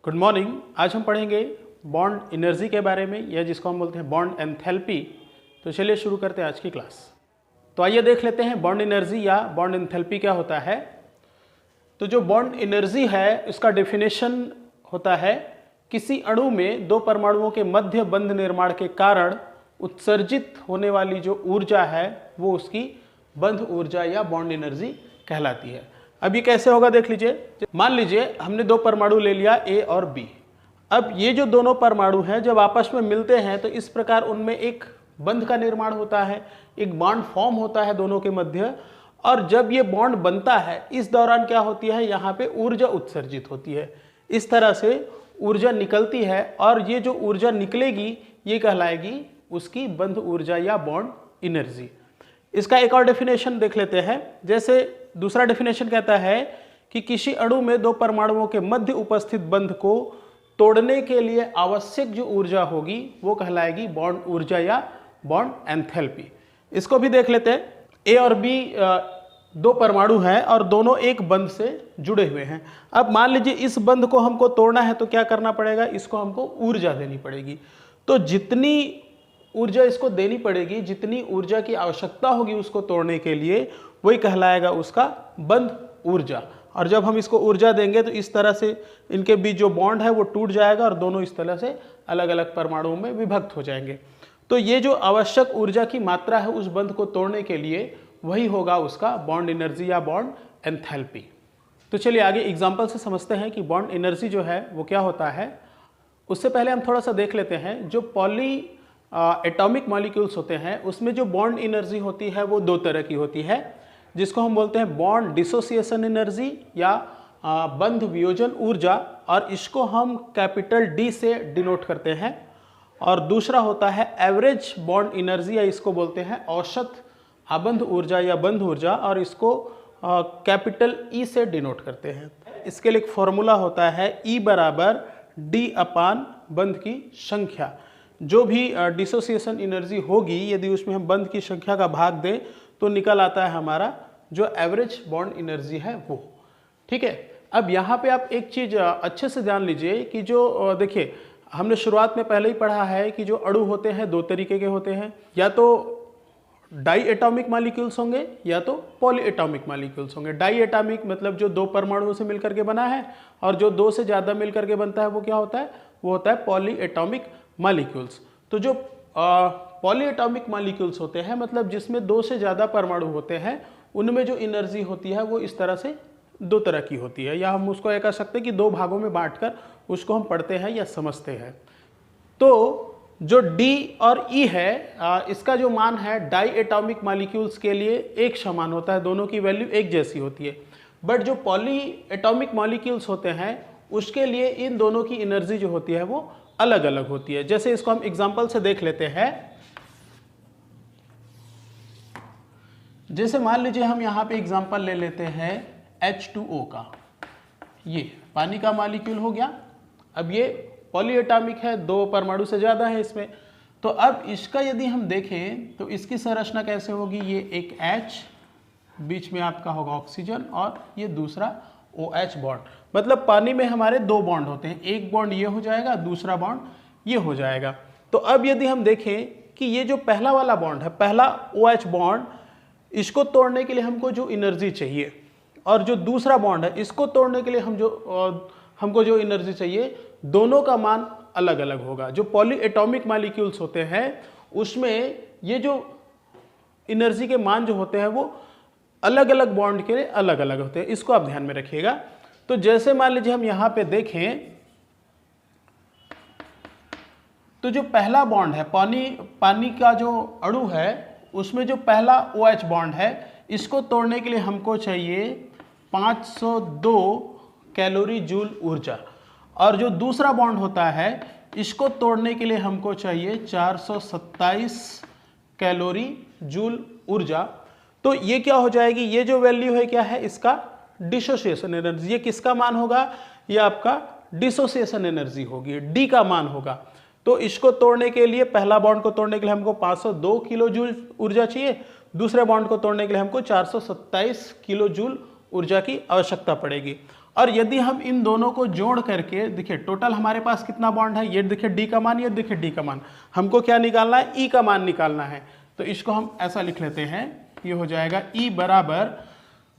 Good morning. आज हम पढ़ेंगे बॉन्ड एनर्जी के बारे में, या जिसको हम बोलते हैं बॉन्ड एंथैल्पी। तो चलिए शुरू करते हैं आज की क्लास। तो आइए देख लेते हैं बॉन्ड एनर्जी या बॉन्ड एंथैल्पी क्या होता है। तो जो बॉन्ड एनर्जी है इसका डेफिनेशन होता है किसी अणु में दो परमाणुओं के मध्य बंध निर्माण के कारण उत्सर्जित होने वाली जो ऊर्जा है वो उसकी बंध ऊर्जा या बॉन्ड एनर्जी कहलाती है। अब ये कैसे होगा देख लीजिए। मान लीजिए हमने दो परमाणु ले लिया ए और बी। अब ये जो दोनों परमाणु हैं जब आपस में मिलते हैं तो इस प्रकार उनमें एक बंध का निर्माण होता है, एक बॉन्ड फॉर्म होता है दोनों के मध्य। और जब ये बॉन्ड बनता है इस दौरान क्या होती है, यहाँ पे ऊर्जा उत्सर्जित होती है। इस तरह से ऊर्जा निकलती है और ये जो ऊर्जा निकलेगी ये कहलाएगी उसकी बंध ऊर्जा या बॉन्ड एनर्जी। इसका एक और डेफिनेशन देख लेते हैं। जैसे दूसरा डेफिनेशन कहता है कि किसी अणु में दो परमाणुओं के मध्य उपस्थित बंध को तोड़ने के लिए आवश्यक जो ऊर्जा होगी वो कहलाएगी बॉन्ड ऊर्जा या बॉन्ड एंथैल्पी। इसको भी देख लेते हैं। ए और बी दो परमाणु हैं और दोनों एक बंध से जुड़े हुए हैं। अब मान लीजिए इस बंध को हमको तोड़ना है तो क्या करना पड़ेगा, इसको हमको ऊर्जा देनी पड़ेगी। तो जितनी ऊर्जा इसको देनी पड़ेगी, जितनी ऊर्जा की आवश्यकता होगी उसको तोड़ने के लिए, वही कहलाएगा उसका बंध ऊर्जा। और जब हम इसको ऊर्जा देंगे तो इस तरह से इनके बीच जो बॉन्ड है वो टूट जाएगा और दोनों इस तरह से अलग अलग परमाणुओं में विभक्त हो जाएंगे। तो ये जो आवश्यक ऊर्जा की मात्रा है उस बंध को तोड़ने के लिए वही होगा उसका बॉन्ड एनर्जी या बॉन्ड एंथैल्पी। तो चलिए आगे एग्जाम्पल से समझते हैं कि बॉन्ड एनर्जी जो है वो क्या होता है। उससे पहले हम थोड़ा सा देख लेते हैं। जो पॉली एटॉमिक मॉलिक्यूल्स होते हैं उसमें जो बॉन्ड एनर्जी होती है वो दो तरह की होती है, जिसको हम बोलते हैं बॉन्ड डिसोसिएशन एनर्जी या बंध वियोजन ऊर्जा, और इसको हम कैपिटल डी से डिनोट करते हैं। और दूसरा होता है एवरेज बॉन्ड एनर्जी, या इसको बोलते हैं औसत आबंध ऊर्जा या बंध ऊर्जा, और इसको कैपिटल ई से डिनोट करते हैं। इसके लिए एक फॉर्मूला होता है ई बराबर डी अपान बंध की संख्या। जो भी डिसोसिएशन एनर्जी होगी यदि उसमें हम बंध की संख्या का भाग दें तो निकल आता है हमारा जो एवरेज बॉन्ड एनर्जी है वो। ठीक है। अब यहाँ पे आप एक चीज़ अच्छे से जान लीजिए कि जो देखिए हमने शुरुआत में पहले ही पढ़ा है कि जो अणु होते हैं दो तरीके के होते हैं, या तो डाई एटॉमिक मॉलिक्यूल्स होंगे या तो पॉली एटॉमिक मॉलिक्यूल्स होंगे। डाई एटॉमिक मतलब जो दो परमाणुओं से मिलकर के बना है, और जो दो से ज़्यादा मिलकर के बनता है वो क्या होता है, वो होता है पॉली एटॉमिक मॉलिक्यूल्स। तो जो पॉली एटॉमिक मॉलिक्यूल्स होते हैं मतलब जिसमें दो से ज़्यादा परमाणु होते हैं, उनमें जो एनर्जी होती है वो इस तरह से दो तरह की होती है, या हम उसको ये कह सकते हैं कि दो भागों में बांटकर उसको हम पढ़ते हैं या समझते हैं। तो जो डी और ई है इसका जो मान है डाई एटॉमिक मॉलिक्यूल्स के लिए एक समान होता है, दोनों की वैल्यू एक जैसी होती है। बट जो पॉली एटॉमिक मॉलिक्यूल्स होते हैं उसके लिए इन दोनों की एनर्जी जो होती है वो अलग अलग होती है। जैसे इसको हम एग्जांपल से देख लेते हैं। जैसे मान लीजिए हम यहाँ पे एग्जांपल ले लेते हैं H2O का। ये पानी का मॉलिक्यूल हो गया। अब ये पॉली एटॉमिक है, दो परमाणु से ज़्यादा है इसमें। तो अब इसका यदि हम देखें तो इसकी संरचना कैसे होगी, ये एक H, बीच में आपका होगा ऑक्सीजन और ये दूसरा OH बॉन्ड। मतलब पानी में हमारे दो बॉन्ड होते हैं, एक बॉन्ड ये हो जाएगा, दूसरा बॉन्ड ये हो जाएगा। तो अब यदि हम देखें कि ये जो पहला वाला बॉन्ड है, पहला OH बॉन्ड, इसको तोड़ने के लिए हमको जो एनर्जी चाहिए, और जो दूसरा बॉन्ड है इसको तोड़ने के लिए हमको जो एनर्जी चाहिए, दोनों का मान अलग अलग होगा। जो पॉली एटॉमिक मॉलिक्यूल्स होते हैं उसमें ये जो एनर्जी के मान जो होते हैं वो अलग अलग बॉन्ड के लिए अलग अलग होते हैं। इसको आप ध्यान में रखिएगा। तो जैसे मान लीजिए हम यहाँ पे देखें तो जो पहला बॉन्ड है, पानी का जो अणु है उसमें जो पहला OH बॉन्ड है, इसको तोड़ने के लिए हमको चाहिए 502 कैलोरी जूल ऊर्जा। और जो दूसरा बॉन्ड होता है इसको तोड़ने के लिए हमको चाहिए 427 कैलोरी जूल ऊर्जा। तो ये क्या हो जाएगी, ये जो वैल्यू है क्या है इसका डिसोसिएशन एनर्जी। ये किसका मान होगा, ये आपका डिसोसिएशन एनर्जी होगी, डी का मान होगा। तो इसको तोड़ने के लिए, पहला बॉन्ड को तोड़ने के लिए हमको 502 किलो जूल ऊर्जा चाहिए, दूसरे बॉन्ड को तोड़ने के लिए हमको 427 किलो जूल ऊर्जा की आवश्यकता पड़ेगी। और यदि हम इन दोनों को जोड़ करके देखिए टोटल हमारे पास कितना बॉन्ड है, ये देखिए डी का मान, ये देखिए डी का मान, हमको क्या निकालना है, ई का मान निकालना है। तो इसको हम ऐसा लिख लेते हैं, ये हो जाएगा ई बराबर,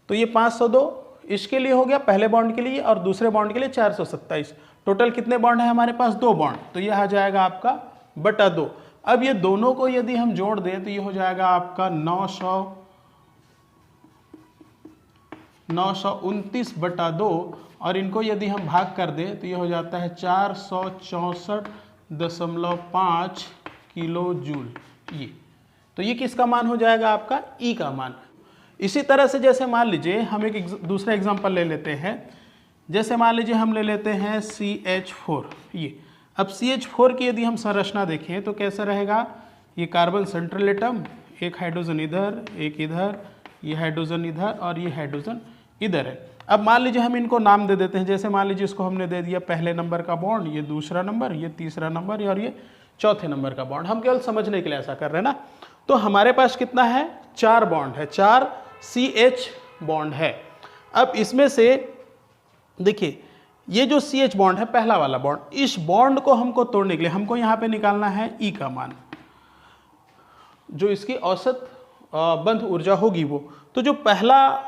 तो ये 502 इसके लिए हो गया पहले बॉन्ड के लिए और दूसरे बॉन्ड के लिए 427। टोटल कितने बॉन्ड है हमारे पास, 2 बॉन्ड, तो ये आ जाएगा आपका बटा 2। अब ये दोनों को यदि हम जोड़ दें तो ये हो जाएगा आपका 929 बटा 2 और इनको यदि हम भाग कर दें तो ये हो जाता है 464.5 किलो जूल। ये तो ये किसका मान हो जाएगा, आपका ई का मान। इसी तरह से जैसे मान लीजिए हम एक दूसरा एग्जांपल ले लेते हैं, जैसे मान लीजिए हम ले लेते हैं CH4। ये अब CH4 की यदि हम संरचना देखें तो कैसा रहेगा, ये कार्बन सेंट्रल एटम, एक हाइड्रोजन इधर, एक इधर, ये हाइड्रोजन इधर और ये हाइड्रोजन इधर है। अब मान लीजिए हम इनको नाम दे देते हैं, जैसे मान लीजिए इसको हमने दे दिया पहले नंबर का बॉन्ड, ये दूसरा नंबर, ये तीसरा नंबर और ये चौथे नंबर का बॉन्ड। हम केवल समझने के लिए ऐसा कर रहे हैं ना। तो हमारे पास कितना है, 4 बॉन्ड है, 4 CH बॉन्ड है। अब इसमें से देखिए ये जो CH बॉन्ड है पहला वाला बॉन्ड, इस बॉन्ड को हमको तोड़ने के लिए हमको यहाँ पे निकालना है ई का मान, जो इसकी औसत बंध ऊर्जा होगी वो। तो जो पहला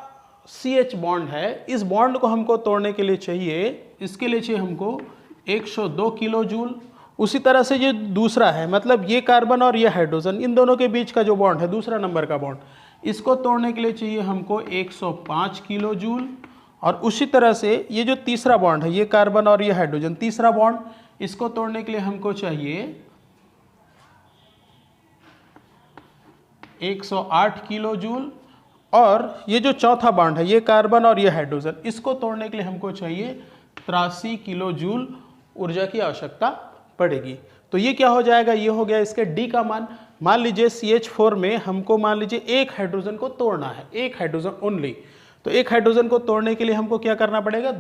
CH बॉन्ड है, इस बॉन्ड को हमको तोड़ने के लिए चाहिए, इसके लिए चाहिए हमको 102 किलो जूल। उसी तरह से ये दूसरा है, मतलब ये कार्बन और ये हाइड्रोजन, इन दोनों के बीच का जो बॉन्ड है दूसरा नंबर का बॉन्ड, इसको तोड़ने के लिए चाहिए हमको 105 किलो जूल। और उसी तरह से ये जो तीसरा बॉन्ड है, ये कार्बन और ये हाइड्रोजन, तीसरा बॉन्ड, इसको तोड़ने के लिए हमको चाहिए 108 किलो जूल। और ये जो चौथा बॉन्ड है, ये कार्बन और ये हाइड्रोजन, इसको तोड़ने के लिए हमको चाहिए 83 किलो जूल ऊर्जा की आवश्यकता पड़ेगी। तो ये क्या हो जाएगा, ये हो गया इसके डी का मान। मान लीजिए CH4 में हमको मान लीजिए एक हाइड्रोजन को तोड़ना है, एक हाइड्रोजन ओनली। तो एक हाइड्रोजन को तोड़ने के लिए हमको क्या करना पड़ेगा,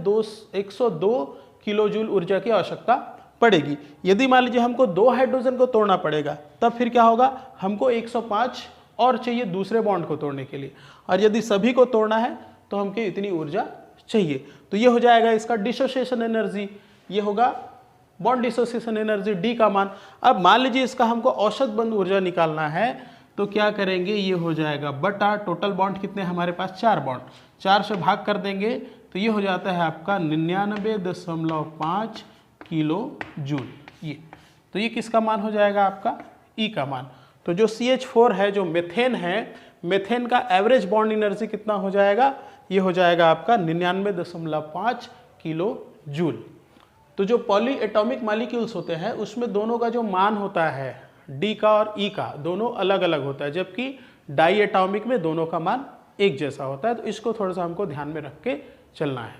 102 किलो जूल ऊर्जा की आवश्यकता पड़ेगी। यदि मान लीजिए हमको 2 हाइड्रोजन को तोड़ना पड़ेगा, तब फिर क्या होगा, हमको 105 और चाहिए दूसरे बॉन्ड को तोड़ने के लिए। और यदि सभी को तोड़ना है तो हमको इतनी ऊर्जा चाहिए। तो ये हो जाएगा इसका डिसोसिएशन एनर्जी, ये होगा बॉन्ड डिसोसिएशन एनर्जी, डी का मान। अब मान लीजिए इसका हमको औसत बंध ऊर्जा निकालना है, तो क्या करेंगे, ये हो जाएगा बटा टोटल बॉन्ड कितने हमारे पास, 4 बॉन्ड, 4 से भाग कर देंगे तो ये हो जाता है आपका 99.5 किलो जूल। ये तो ये किसका मान हो जाएगा, आपका ई का मान। तो जो CH4 है, जो मेथेन है, मेथेन का एवरेज बॉन्ड एनर्जी कितना हो जाएगा, ये हो जाएगा आपका 99.5 किलो जूल। तो जो पॉली एटॉमिक मॉलिक्यूल्स होते हैं उसमें दोनों का जो मान होता है, डी का और ई का, दोनों अलग अलग होता है, जबकि डाई एटॉमिक में दोनों का मान एक जैसा होता है। तो इसको थोड़ा सा हमको ध्यान में रख के चलना है।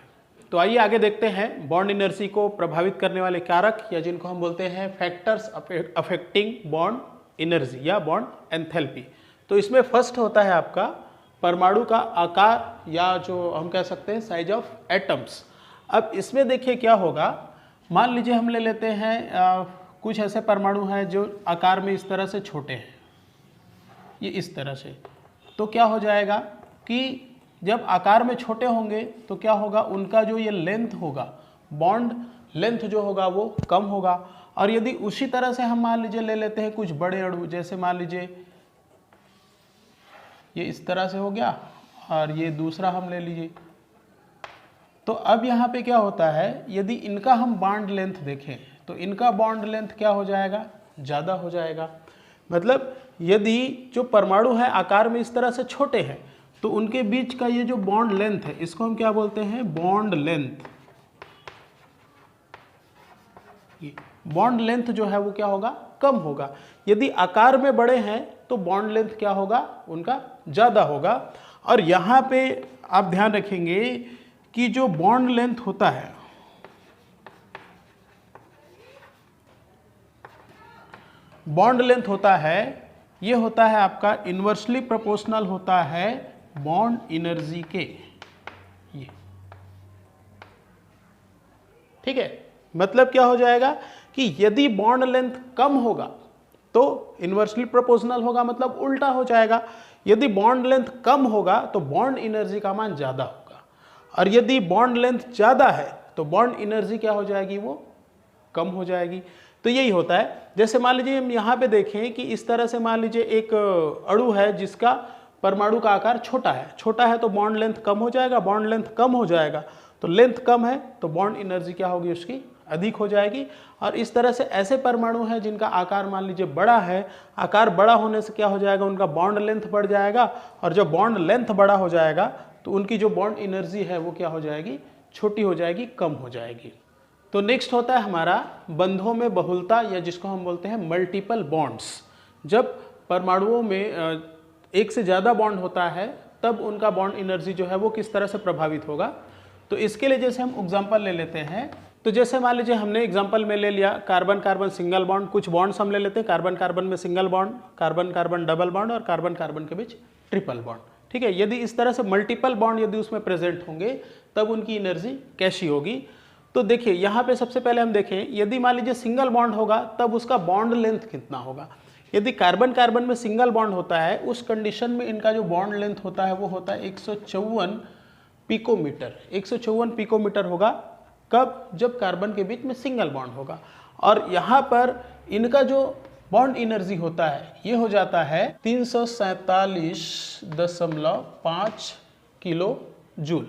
तो आइए आगे देखते हैं बॉन्ड एनर्जी को प्रभावित करने वाले कारक, या जिनको हम बोलते हैं फैक्टर्स अफेक्टिंग बॉन्ड एनर्जी या बॉन्ड एंथैल्पी। तो इसमें फर्स्ट होता है आपका परमाणु का आकार, या जो हम कह सकते हैं साइज ऑफ एटम्स। अब इसमें देखिए क्या होगा, मान लीजिए हम ले लेते हैं कुछ ऐसे परमाणु हैं जो आकार में इस तरह से छोटे हैं, ये इस तरह से। तो क्या हो जाएगा कि जब आकार में छोटे होंगे तो क्या होगा, उनका जो ये लेंथ होगा, बॉन्ड लेंथ जो होगा वो कम होगा। और यदि उसी तरह से हम मान लीजिए ले लेते हैं कुछ बड़े अणु, जैसे मान लीजिए ये इस तरह से हो गया और ये दूसरा हम ले लीजिए, तो अब यहाँ पे क्या होता है, यदि इनका हम बॉन्ड लेंथ देखें तो इनका बॉन्ड लेंथ क्या हो जाएगा, ज़्यादा हो जाएगा। मतलब यदि जो परमाणु है आकार में इस तरह से छोटे हैं तो उनके बीच का ये जो बॉन्ड लेंथ है, इसको हम क्या बोलते हैं, बॉन्ड लेंथ। ये बॉन्ड लेंथ जो है वो क्या होगा, कम होगा। यदि आकार में बड़े हैं तो बॉन्ड लेंथ क्या होगा, उनका ज़्यादा होगा। और यहाँ पे आप ध्यान रखेंगे कि जो बॉन्ड लेंथ होता है, बॉन्ड लेंथ होता है, ये होता है आपका इन्वर्सली प्रोपोर्शनल होता है बॉन्ड एनर्जी के। ये ठीक है, मतलब क्या हो जाएगा कि यदि बॉन्ड लेंथ कम होगा तो इन्वर्सली प्रोपोर्शनल होगा, मतलब उल्टा हो जाएगा। यदि बॉन्ड लेंथ कम होगा तो बॉन्ड एनर्जी का मान ज़्यादा होगा। और यदि बॉन्ड लेंथ ज़्यादा है तो बॉन्ड एनर्जी क्या हो जाएगी, वो कम हो जाएगी। तो यही होता है। जैसे मान लीजिए हम यहाँ पे देखें कि इस तरह से मान लीजिए एक अणु है जिसका परमाणु का आकार छोटा है तो बॉन्ड लेंथ कम हो जाएगा, बॉन्ड लेंथ कम हो जाएगा तो लेंथ कम है तो बॉन्ड एनर्जी क्या होगी, उसकी अधिक हो जाएगी। और इस तरह से ऐसे परमाणु हैं जिनका आकार मान लीजिए बड़ा है, आकार बड़ा होने से क्या हो जाएगा, उनका बॉन्ड लेंथ बढ़ जाएगा, और जब बॉन्ड लेंथ बड़ा हो जाएगा तो उनकी जो बॉन्ड एनर्जी है वो क्या हो जाएगी, छोटी हो जाएगी, कम हो जाएगी। तो नेक्स्ट होता है हमारा बंधों में बहुलता, या जिसको हम बोलते हैं मल्टीपल बॉन्ड्स। जब परमाणुओं में एक से ज़्यादा बॉन्ड होता है तब उनका बॉन्ड एनर्जी जो है वो किस तरह से प्रभावित होगा। तो इसके लिए जैसे हम एग्जांपल ले लेते हैं, तो जैसे मान लीजिए हमने एग्जांपल में ले लिया कार्बन कार्बन सिंगल बॉन्ड, कुछ बॉन्ड्स हम ले लेते हैं, कार्बन कार्बन में single bond, carbon carbon double bond और कार्बन कार्बन के बीच ट्रिपल बॉन्ड। ठीक है, यदि इस तरह से मल्टीपल बॉन्ड यदि उसमें प्रेजेंट होंगे तब उनकी एनर्जी कैसी होगी। तो देखिए यहाँ पे सबसे पहले हम देखें, यदि मान लीजिए सिंगल बॉन्ड होगा तब उसका बॉन्ड लेंथ कितना होगा। यदि कार्बन कार्बन में सिंगल बॉन्ड होता है उस कंडीशन में इनका जो बॉन्ड लेंथ होता है वो होता है 154 पिकोमीटर। 154 पिकोमीटर होगा कब, जब कार्बन के बीच में सिंगल बॉन्ड होगा। और यहाँ पर इनका जो बॉन्ड एनर्जी होता है ये हो जाता है 347.5 किलो जूल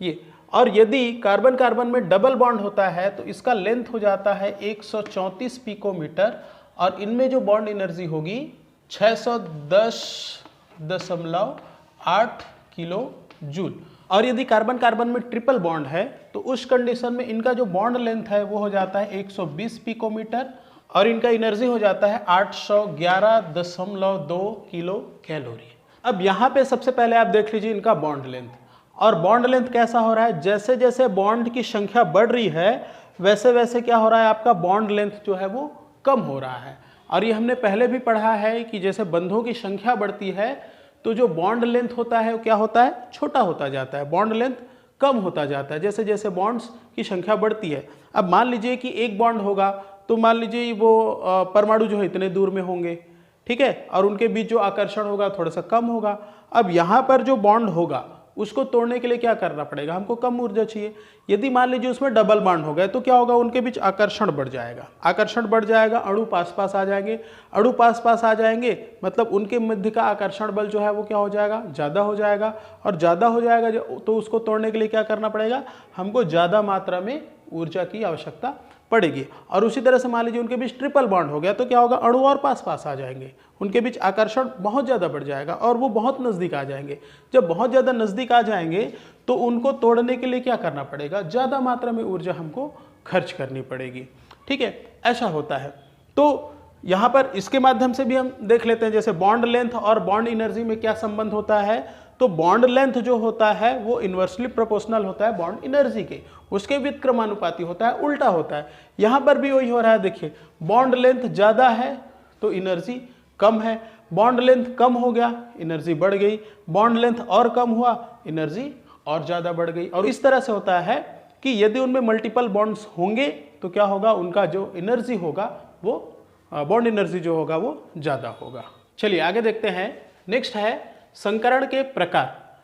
ये। और यदि कार्बन कार्बन में डबल बॉन्ड होता है तो इसका लेंथ हो जाता है 134 पिकोमीटर, और इनमें जो बॉन्ड एनर्जी होगी 610.8 किलो जूल। और यदि कार्बन कार्बन में ट्रिपल बॉन्ड है तो उस कंडीशन में इनका जो बॉन्ड लेंथ है वो हो जाता है 120 पिकोमीटर, और इनका एनर्जी हो जाता है 811.2 किलो कैलोरी। अब यहाँ पे सबसे पहले आप देख लीजिए इनका बॉन्ड लेंथ, और बॉन्ड लेंथ कैसा हो रहा है, जैसे जैसे बॉन्ड की संख्या बढ़ रही है वैसे वैसे क्या हो रहा है, आपका बॉन्ड लेंथ जो है वो कम हो रहा है। और ये हमने पहले भी पढ़ा है कि जैसे बंधों की संख्या बढ़ती है तो जो बॉन्ड लेंथ होता है वो क्या होता है, छोटा होता जाता है, बॉन्ड लेंथ कम होता जाता है जैसे जैसे बॉन्ड्स की संख्या बढ़ती है। अब मान लीजिए कि एक बॉन्ड होगा तो मान लीजिए वो परमाणु जो है इतने दूर में होंगे, ठीक है, और उनके बीच जो आकर्षण होगा थोड़ा सा कम होगा। अब यहाँ पर जो बॉन्ड होगा उसको तोड़ने के लिए क्या करना पड़ेगा, हमको कम ऊर्जा चाहिए। यदि मान लीजिए उसमें डबल बॉन्ड हो गए तो क्या होगा, उनके बीच आकर्षण बढ़ जाएगा, आकर्षण बढ़ जाएगा, अणु पास पास आ जाएंगे, अणु पास पास आ जाएंगे मतलब उनके मध्य का आकर्षण बल जो है वो क्या हो जाएगा, ज़्यादा हो जाएगा। और ज़्यादा हो जाएगा तो उसको तोड़ने के लिए क्या करना पड़ेगा, हमको ज़्यादा मात्रा में ऊर्जा की आवश्यकता पड़ेगी। और उसी तरह से मान लीजिए उनके बीच ट्रिपल बॉन्ड हो गया तो क्या होगा, अणु और पास पास आ जाएंगे, उनके बीच आकर्षण बहुत ज़्यादा बढ़ जाएगा और वो बहुत नज़दीक आ जाएंगे। जब बहुत ज़्यादा नज़दीक आ जाएंगे तो उनको तोड़ने के लिए क्या करना पड़ेगा, ज़्यादा मात्रा में ऊर्जा हमको खर्च करनी पड़ेगी। ठीक है, ऐसा होता है। तो यहाँ पर इसके माध्यम से भी हम देख लेते हैं जैसे बॉन्ड लेंथ और बॉन्ड एनर्जी में क्या संबंध होता है। तो बॉन्ड लेंथ जो होता है वो इन्वर्सली प्रोपोर्शनल होता है बॉन्ड एनर्जी के, उसके व्युत्क्रमानुपाती होता है, उल्टा होता है। यहाँ पर भी वही हो रहा है, देखिए बॉन्ड लेंथ ज़्यादा है तो एनर्जी कम है, बॉन्ड लेंथ कम हो गया एनर्जी बढ़ गई, बॉन्ड लेंथ और कम हुआ एनर्जी और ज़्यादा बढ़ गई। और इस तरह से होता है कि यदि उनमें मल्टीपल बॉन्ड्स होंगे तो क्या होगा, उनका जो एनर्जी होगा वो बॉन्ड एनर्जी जो होगा वो ज़्यादा होगा। चलिए आगे देखते हैं। नेक्स्ट है संकरण के प्रकार।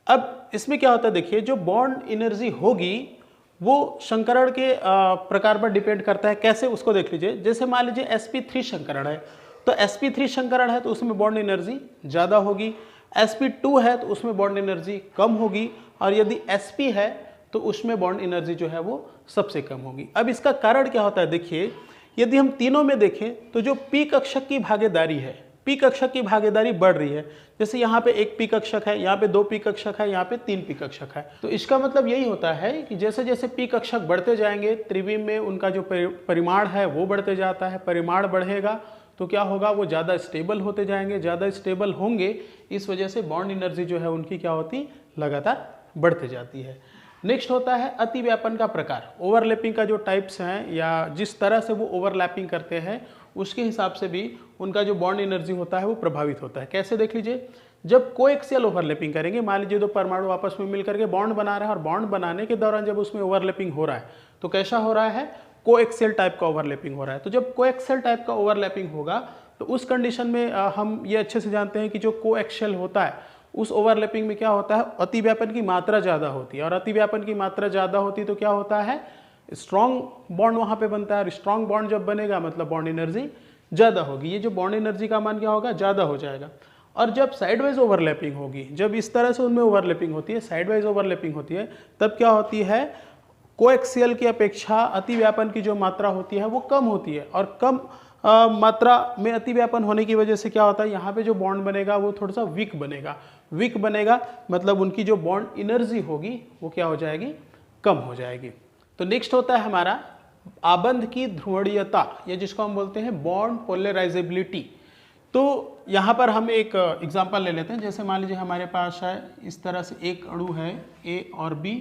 अब इसमें क्या होता है, देखिए जो बॉन्ड एनर्जी होगी वो संकरण के प्रकार पर डिपेंड करता है। कैसे, उसको देख लीजिए। जैसे मान लीजिए sp3 संकरण है तो sp3 संकरण है तो उसमें बॉन्ड एनर्जी ज़्यादा होगी, sp2 है तो उसमें बॉन्ड एनर्जी कम होगी, और यदि sp है तो उसमें बॉन्ड एनर्जी जो है वो सबसे कम होगी। अब इसका कारण क्या होता है, देखिए यदि हम तीनों में देखें तो जो p कक्षक की भागीदारी है, p कक्षक की भागीदारी बढ़ रही है। जैसे यहाँ पे एक p कक्षक है, यहाँ पे 2 p कक्षक है, यहाँ पे 3 p कक्षक है। तो इसका मतलब यही होता है कि जैसे जैसे p कक्षक बढ़ते जाएंगे त्रिविम में उनका जो परिमाण है वो बढ़ते जाता है। परिमाण बढ़ेगा तो क्या होगा, वो ज़्यादा स्टेबल होते जाएंगे, ज़्यादा स्टेबल होंगे, इस वजह से बॉन्ड एनर्जी जो है उनकी क्या होती, लगातार बढ़ते जाती है। नेक्स्ट होता है अतिव्यापन का प्रकार। ओवरलैपिंग का जो टाइप्स हैं या जिस तरह से वो ओवरलैपिंग करते हैं उसके हिसाब से भी उनका जो बॉन्ड एनर्जी होता है वो प्रभावित होता है। कैसे, देख लीजिए। जब कोएक्सियल ओवरलैपिंग करेंगे, मान लीजिए दो परमाणु आपस में मिलकर के बॉन्ड बना रहे हैं और बॉन्ड बनाने के दौरान जब उसमें ओवरलैपिंग हो रहा है तो कैसा हो रहा है, कोएक्सियल टाइप का ओवरलैपिंग हो रहा है। तो जब कोएक्सियल टाइप का ओवरलैपिंग होगा तो उस कंडीशन में हम ये अच्छे से जानते हैं कि जो कोएक्सियल होता है उस ओवरलैपिंग में क्या होता है, अतिव्यापन की मात्रा ज़्यादा होती है, और अतिव्यापन की मात्रा ज़्यादा होती है तो क्या होता है, स्ट्रॉन्ग बॉन्ड वहाँ पे बनता है, और स्ट्रॉन्ग बॉन्ड जब बनेगा मतलब बॉन्ड एनर्जी ज़्यादा होगी। ये जो बॉन्ड एनर्जी का मान क्या होगा, ज़्यादा हो जाएगा। और जब साइडवाइज ओवरलैपिंग होगी, जब इस तरह से उनमें ओवरलैपिंग होती है, साइडवाइज ओवरलैपिंग होती है, तब क्या होती है, कोएक्सियल की अपेक्षा अतिव्यापन की जो मात्रा होती है वो कम होती है, और कम मात्रा में अतिव्यापन होने की वजह से क्या होता है, यहाँ पे जो बॉन्ड बनेगा वो थोड़ा सा वीक बनेगा। वीक बनेगा मतलब उनकी जो बॉन्ड एनर्जी होगी वो क्या हो जाएगी, कम हो जाएगी। तो नेक्स्ट होता है हमारा आबंध की ध्रुवणीयता, या जिसको हम बोलते हैं बॉन्ड पोलराइजेबिलिटी। तो यहाँ पर हम एक एग्जांपल ले लेते हैं। जैसे मान लीजिए हमारे पास है इस तरह से एक अणु है A और B,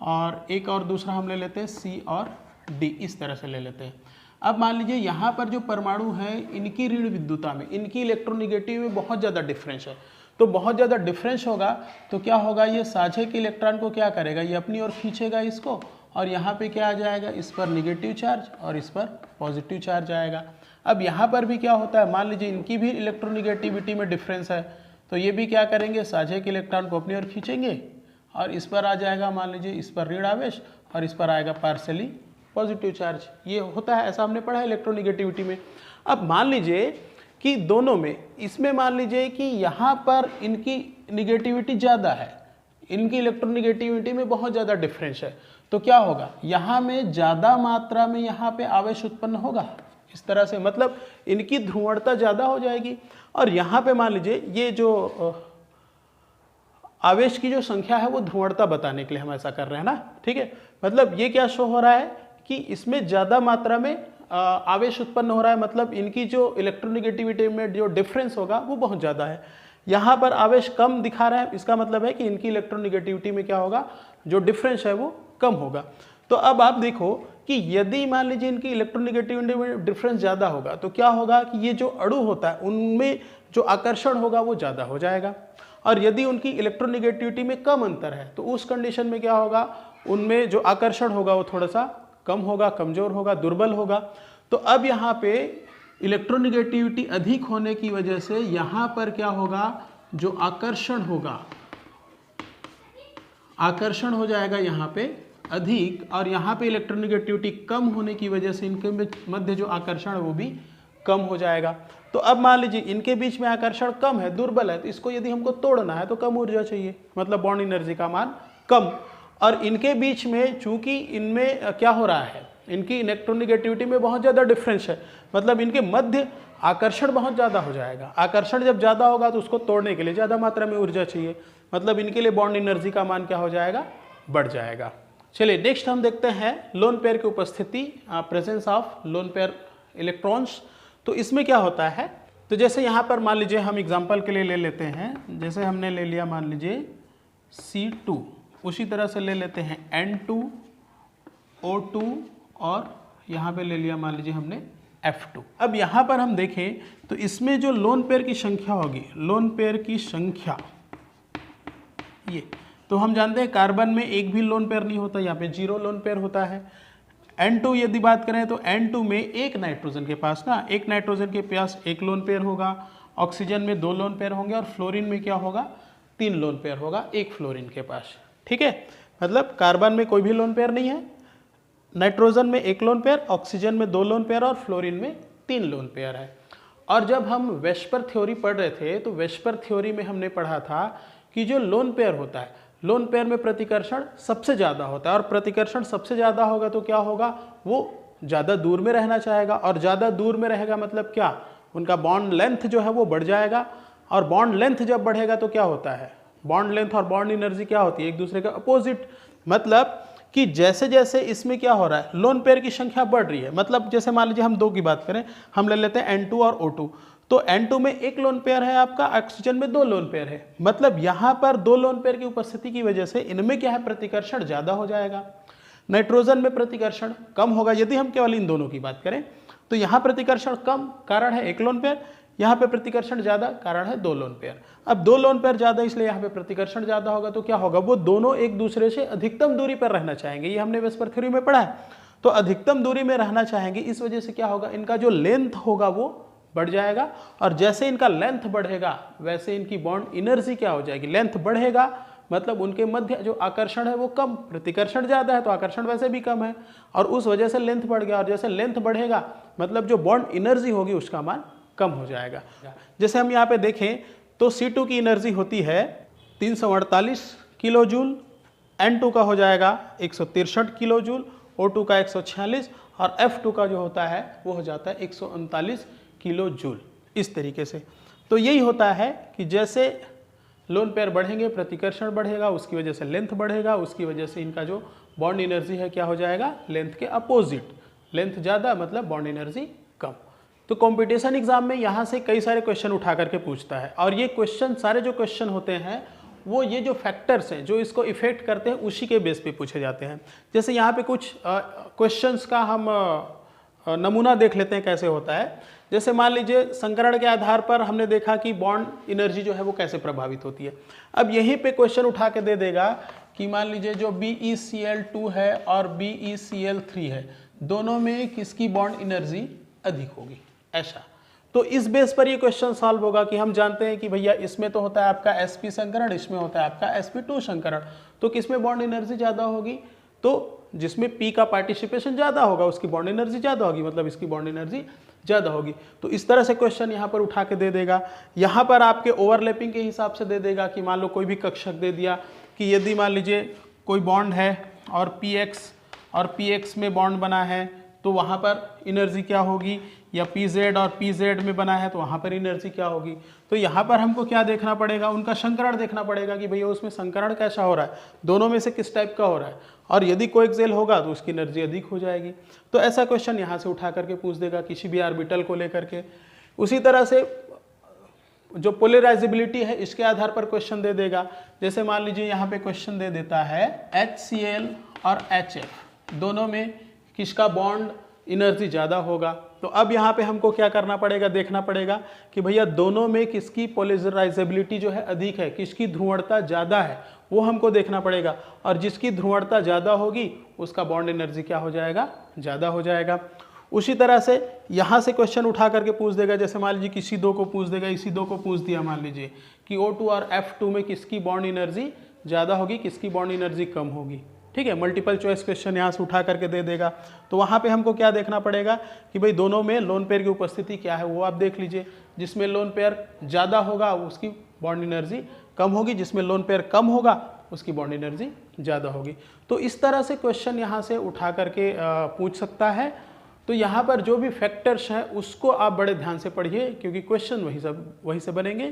और एक और दूसरा हम ले लेते हैं C और D, इस तरह से ले लेते हैं। अब मान लीजिए यहाँ पर जो परमाणु है इनकी ऋण विद्युता में, इनकी इलेक्ट्रोनिगेटिव में बहुत ज़्यादा डिफरेंस है। तो बहुत ज़्यादा डिफरेंस होगा तो क्या होगा, ये साझे के इलेक्ट्रॉन को क्या करेगा, ये अपनी ओर खींचेगा इसको, और यहाँ पे क्या आ जाएगा, इस पर निगेटिव चार्ज और इस पर पॉजिटिव चार्ज आएगा। अब यहाँ पर भी क्या होता है, मान लीजिए इनकी भी इलेक्ट्रोनिगेटिविटी में डिफरेंस है, तो ये भी क्या करेंगे, साझे के इलेक्ट्रॉन को अपनी ओर खींचेंगे, और इस पर आ जाएगा मान लीजिए इस पर ऋण आवेश, और इस पर आएगा पार्शियली पॉजिटिव चार्ज। ये होता है, ऐसा हमने पढ़ा है इलेक्ट्रोनिगेटिविटी में। अब मान लीजिए कि दोनों में, इसमें मान लीजिए कि यहाँ पर इनकी निगेटिविटी ज़्यादा है, इनकी इलेक्ट्रोनिगेटिविटी में बहुत ज़्यादा डिफरेंस है, तो क्या होगा, यहाँ में ज़्यादा मात्रा में यहाँ पे आवेश उत्पन्न होगा इस तरह से, मतलब इनकी ध्रुवणता ज़्यादा हो जाएगी। और यहाँ पे मान लीजिए ये जो आवेश की जो संख्या है वो ध्रुवणता बताने के लिए हम ऐसा कर रहे हैं ना, ठीक है। मतलब ये क्या शो हो रहा है कि इसमें ज़्यादा मात्रा में आवेश उत्पन्न हो रहा है, मतलब इनकी जो इलेक्ट्रोनिगेटिविटी में जो डिफरेंस होगा वो बहुत ज़्यादा है। यहाँ पर आवेश कम दिखा रहा है, इसका मतलब है कि इनकी इलेक्ट्रोनिगेटिविटी में क्या होगा, जो डिफरेंस है वो कम होगा। तो अब आप देखो कि यदि मान लीजिए इनकी इलेक्ट्रोनिगेटिविटी में डिफरेंस ज़्यादा होगा तो क्या होगा कि ये जो अणु होता है उनमें जो आकर्षण होगा वो ज़्यादा हो जाएगा, और यदि उनकी इलेक्ट्रोनिगेटिविटी में कम अंतर है तो उस कंडीशन में क्या होगा, उनमें जो आकर्षण होगा वो थोड़ा सा कम होगा, कमज़ोर होगा, दुर्बल होगा। तो अब यहाँ पे इलेक्ट्रोनिगेटिविटी अधिक होने की वजह से यहाँ पर क्या होगा, जो आकर्षण होगा, आकर्षण हो जाएगा यहाँ पे अधिक, और यहाँ पे इलेक्ट्रोनिगेटिविटी कम होने की वजह से इनके मध्य जो आकर्षण है वो भी कम हो जाएगा। तो अब मान लीजिए इनके बीच में आकर्षण कम है, दुर्बल है, तो इसको यदि हमको तोड़ना है तो कम ऊर्जा चाहिए, मतलब बॉन्ड एनर्जी का मान कम। और इनके बीच में चूंकि इनमें क्या हो रहा है, इनकी इलेक्ट्रोनिगेटिविटी में बहुत ज़्यादा डिफरेंस है, मतलब इनके मध्य आकर्षण बहुत ज़्यादा हो जाएगा। आकर्षण जब ज़्यादा होगा तो उसको तोड़ने के लिए ज़्यादा मात्रा में ऊर्जा चाहिए, मतलब इनके लिए बॉन्ड एनर्जी का मान क्या हो जाएगा, बढ़ जाएगा। चलिए नेक्स्ट हम देखते हैं लोन पेयर की उपस्थिति, presence of lone pair electrons. तो इसमें क्या होता है, तो जैसे यहाँ पर मान लीजिए हम एग्जांपल के लिए ले लेते हैं, जैसे हमने ले लिया मान लीजिए C2, उसी तरह से ले लेते हैं N2, O2, और यहाँ पे ले लिया मान लीजिए हमने F2। अब यहाँ पर हम देखें तो इसमें जो लोन पेयर की संख्या होगी, लोन पेयर की संख्या ये, तो हम जानते हैं कार्बन में एक भी लोन पेयर नहीं होता, यहाँ पे 0 लोन पेयर होता है। N2 यदि बात करें तो N2 में एक नाइट्रोजन के पास ना, एक नाइट्रोजन के पास एक लोन पेयर होगा, ऑक्सीजन में 2 लोन पेयर होंगे, और फ्लोरीन में क्या होगा, 3 लोन पेयर होगा एक फ्लोरीन के पास, ठीक है। मतलब कार्बन में कोई भी लोन पेयर नहीं है, नाइट्रोजन में 1 लोन पेयर, ऑक्सीजन में 2 लोन पेयर, और फ्लोरीन में 3 लोन पेयर है। और जब हम वेस्पर थ्योरी पढ़ रहे थे तो वेस्पर थ्योरी में हमने पढ़ा था कि जो लोन पेयर होता है, लोन पेयर में प्रतिकर्षण सबसे ज़्यादा होता है, और प्रतिकर्षण सबसे ज़्यादा होगा तो क्या होगा, वो ज़्यादा दूर में रहना चाहेगा, और ज़्यादा दूर में रहेगा मतलब क्या, उनका बॉन्ड लेंथ जो है वो बढ़ जाएगा, और बॉन्ड लेंथ जब बढ़ेगा तो क्या होता है, बॉन्ड लेंथ और बॉन्ड एनर्जी क्या होती है, एक दूसरे का अपोजिट। मतलब कि जैसे जैसे इसमें क्या हो रहा है, लोन पेयर की संख्या बढ़ रही है, मतलब जैसे मान लीजिए हम 2 की बात करें, हम ले लेते हैं N2 और O2, तो N2 में 1 लोन पेयर है आपका, ऑक्सीजन में 2 लोन पेयर है, मतलब यहाँ पर 2 लोन पेयर की उपस्थिति की वजह से इनमें क्या है, प्रतिकर्षण ज़्यादा हो जाएगा। नाइट्रोजन में प्रतिकर्षण कम होगा, यदि हम केवल इन दोनों की बात करें तो यहाँ प्रतिकर्षण कम, कारण है 1 लोन पेयर, यहाँ पे प्रतिकर्षण ज़्यादा, कारण है 2 लोन पेयर। अब 2 लोन पेयर ज़्यादा इसलिए यहाँ पे प्रतिकर्षण ज़्यादा होगा, तो क्या होगा, वो दोनों एक दूसरे से अधिकतम दूरी पर रहना चाहेंगे, ये हमने वेस्पर थ्योरी में पढ़ा है। तो अधिकतम दूरी में रहना चाहेंगे, इस वजह से क्या होगा, इनका जो लेंथ होगा वो बढ़ जाएगा, और जैसे इनका लेंथ बढ़ेगा वैसे इनकी बॉन्ड एनर्जी क्या हो जाएगी, लेंथ बढ़ेगा मतलब उनके मध्य जो आकर्षण है वो कम, प्रतिकर्षण ज़्यादा है तो आकर्षण वैसे भी कम है, और उस वजह से लेंथ बढ़ गया, और जैसे लेंथ बढ़ेगा मतलब जो बॉन्ड एनर्जी होगी उसका मान कम हो जाएगा। जैसे हम यहाँ पे देखें तो C2 की एनर्जी होती है 348 किलो जूल, N2 का हो जाएगा 163 किलो जूल, O2 का 146, और F2 का जो होता है वो हो जाता है 139 किलो जूल। इस तरीके से तो यही होता है कि जैसे लोन पेयर बढ़ेंगे प्रतिकर्षण बढ़ेगा, उसकी वजह से लेंथ बढ़ेगा, उसकी वजह से इनका जो बॉन्ड एनर्जी है क्या हो जाएगा, लेंथ के अपोजिट, लेंथ ज़्यादा मतलब बॉन्ड एनर्जी कम। तो कंपटीशन एग्जाम में यहाँ से कई सारे क्वेश्चन उठा करके पूछता है, और ये क्वेश्चन सारे जो क्वेश्चन होते हैं वो ये जो फैक्टर्स हैं जो इसको इफेक्ट करते हैं उसी के बेस पे पूछे जाते हैं। जैसे यहाँ पे कुछ क्वेश्चंस का हम नमूना देख लेते हैं कैसे होता है। जैसे मान लीजिए संकरण के आधार पर हमने देखा कि बॉन्ड एनर्जी जो है वो कैसे प्रभावित होती है। अब यहीं पे क्वेश्चन उठा के दे देगा कि मान लीजिए जो BeCl2 है और BeCl3 है, दोनों में किसकी बॉन्ड एनर्जी अधिक होगी, ऐसा। तो इस बेस पर ये क्वेश्चन सॉल्व होगा कि हम जानते हैं कि भैया इसमें तो होता है आपका sp संकरण, इसमें होता है आपका sp2 संकरण, तो किसमें बॉन्ड एनर्जी ज़्यादा होगी, तो जिसमें P का पार्टिसिपेशन ज़्यादा होगा उसकी बॉन्ड एनर्जी ज़्यादा होगी, मतलब इसकी बॉन्ड एनर्जी ज़्यादा होगी। तो इस तरह से क्वेश्चन यहाँ पर उठा के दे देगा। यहाँ पर आपके ओवरलैपिंग के हिसाब से दे देगा कि मान लो कोई भी कक्षक दे दिया कि यदि मान लीजिए कोई बॉन्ड है और PX में बॉन्ड बना है तो वहाँ पर एनर्जी क्या होगी, या PZ और PZ में बना है तो वहाँ पर एनर्जी क्या होगी। तो यहाँ पर हमको क्या देखना पड़ेगा, उनका संकरण देखना पड़ेगा कि भैया उसमें संकरण कैसा हो रहा है, दोनों में से किस टाइप का हो रहा है, और यदि कोएक्सियल होगा तो उसकी एनर्जी अधिक हो जाएगी। तो ऐसा क्वेश्चन यहाँ से उठा करके पूछ देगा किसी भी ऑर्बिटल को लेकर के। उसी तरह से जो पोलराइजेबिलिटी है इसके आधार पर क्वेश्चन दे देगा। जैसे मान लीजिए यहाँ पे क्वेश्चन दे देता है HCl और HF दोनों में किसका बॉन्ड एनर्जी ज़्यादा होगा। तो अब यहाँ पे हमको क्या करना पड़ेगा, देखना पड़ेगा कि भैया दोनों में किसकी पोलराइजेबिलिटी जो है अधिक है, किसकी ध्रुवणता ज़्यादा है, वो हमको देखना पड़ेगा, और जिसकी ध्रुवणता ज़्यादा होगी उसका बॉन्ड एनर्जी क्या हो जाएगा, ज़्यादा हो जाएगा। उसी तरह से यहाँ से क्वेश्चन उठा करके पूछ देगा। जैसे मान लीजिए किसी दो को पूछ देगा, इसी दो को पूछ दिया मान लीजिए कि O2 और F2 में किसकी बॉन्ड एनर्जी ज़्यादा होगी, किसकी बॉन्ड एनर्जी कम होगी। ठीक है, मल्टीपल चॉइस क्वेश्चन यहाँ से उठा करके दे देगा। तो वहाँ पे हमको क्या देखना पड़ेगा कि भाई दोनों में लोन पेयर की उपस्थिति क्या है वो आप देख लीजिए। जिसमें लोन पेयर ज़्यादा होगा उसकी बॉन्ड एनर्जी कम होगी, जिसमें लोन पेयर कम होगा उसकी बॉन्ड एनर्जी ज़्यादा होगी। तो इस तरह से क्वेश्चन यहाँ से उठा करके पूछ सकता है। तो यहाँ पर जो भी फैक्टर्स हैं उसको आप बड़े ध्यान से पढ़िए क्योंकि क्वेश्चन वही से बनेंगे।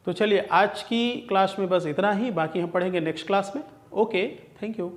तो चलिए आज की क्लास में बस इतना ही, बाकी हम पढ़ेंगे नेक्स्ट क्लास में। Okay, thank you.